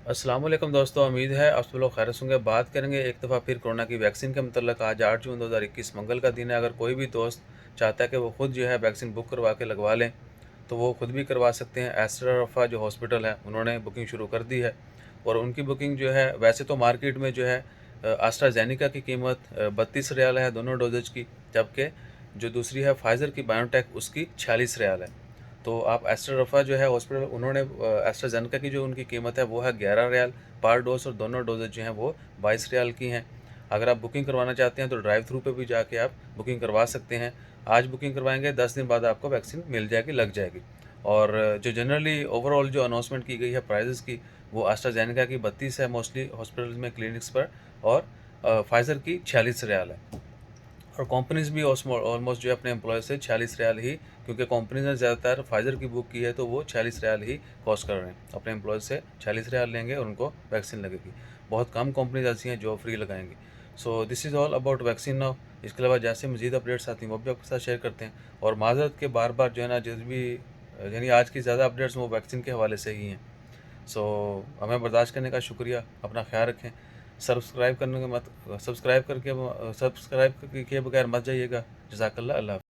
अस्सलाम वालेकुम दोस्तों, उम्मीद है आप सब लोग खैरियत होंगे। बात करेंगे एक दफ़ा फिर कोरोना की वैक्सीन के मतलब। आज 8 जून 2021 मंगल का दिन है। अगर कोई भी दोस्त चाहता है कि वो खुद जो है वैक्सीन बुक करवा के लगवा लें, तो वो खुद भी करवा सकते हैं। एस्ट्रा जो हॉस्पिटल है उन्होंने बुकिंग शुरू कर दी है और उनकी बुकिंग जो है, वैसे तो मार्केट में जो है एस्ट्राजेनेका की कीमत 32 रियाल है दोनों डोजेज की, जबकि जो दूसरी है फाइज़र की बायोटेक उसकी 46 रियाल है। तो आप एस्ट्रा जो है हॉस्पिटल, उन्होंने एस्ट्राजेनेका की जो उनकी कीमत है वो है 11 रियाल पर डोज और दोनों डोजेज जो हैं वो 22 रियाल की हैं। अगर आप बुकिंग करवाना चाहते हैं तो ड्राइव थ्रू पे भी जाके आप बुकिंग करवा सकते हैं। आज बुकिंग करवाएंगे, 10 दिन बाद आपको वैक्सीन मिल जाएगी, लग जाएगी। और जो जनरली ओवरऑल जो अनाउंसमेंट की गई है प्राइजेस की, वो एस्ट्राजेनेका की 32 है मोस्टली हॉस्पिटल्स में, क्लिनिक्स पर, और फाइज़र की 46 रियाल है। और कंपनीज भी ऑलमोस्ट जो है अपने एम्प्लॉय से 46 रियाल ही, क्योंकि कंपनीज ने ज़्यादातर फाइज़र की बुक की है तो वो 46 रियाल ही कॉस्ट कर रहे हैं। अपने एम्प्लॉय से 46 रियाल लेंगे और उनको वैक्सीन लगेगी। बहुत कम कंपनीज ऐसी हैं जो फ्री लगाएंगी। So this is all about vaccine now. इसके अलावा जैसे मज़ीद अपडेट्स आती हैं वो भी आपके साथ शेयर करते हैं। और माज़रत के बार बार जो है ना, जिस भी यानी आज की ज़्यादा अपडेट्स वो वैक्सीन के हवाले से ही हैं। सो हमें बर्दाश्त करने का शुक्रिया। अपना ख्याल रखें। सब्सक्राइब करने के मत सब्सक्राइब किए बगैर मत जाइएगा। जज़ाकल्लाह। अल्लाह हाफ़िज़।